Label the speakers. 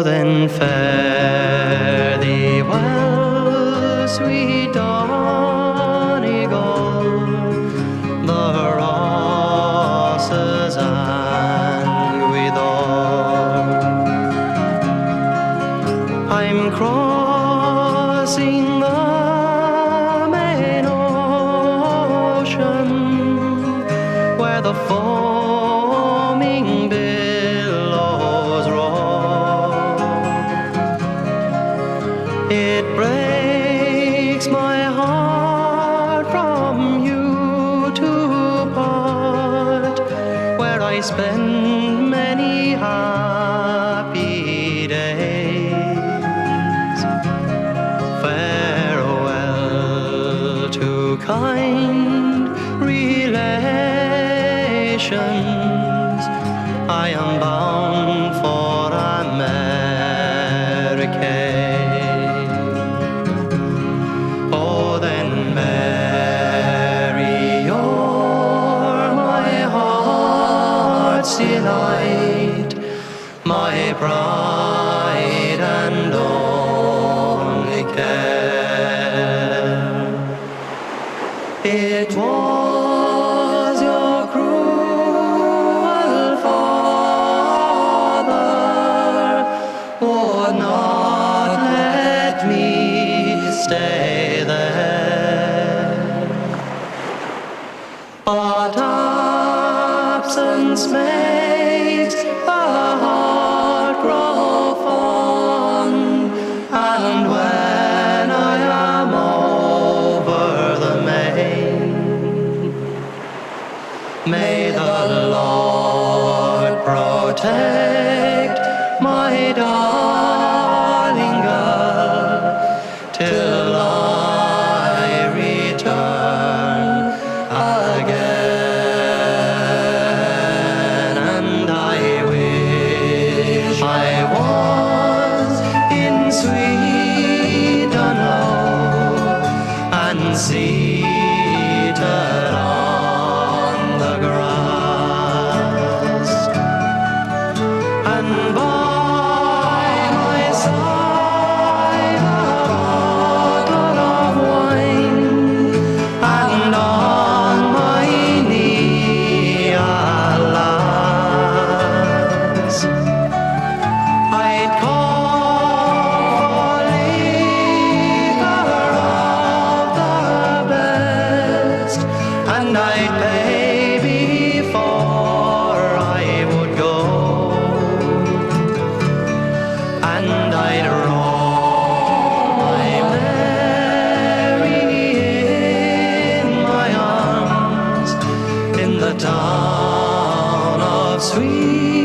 Speaker 1: then fare thee well, sweet Donegal. The rosses and withal. I'm crossing the main ocean, where the foaming billows roll. It breaks my heart from you to part, where I spend many happy days. Farewell to kind relations, I am bound for America. Oh, then Mary, you're my heart's delight, my pride and only care. It was your cruel father would not let me stay there, but absence makes the heart grow fond, and when I am over the main, may the Lord protect my darling girl till I return again. And I wish I was in sweet Dunlow and seated on the grass, and by my side a bottle of wine, and on my knee a lass. I'd call for liquor of the best, and I'd pay before I would go, and I'd roll my Mary in my arms in the town of Sweet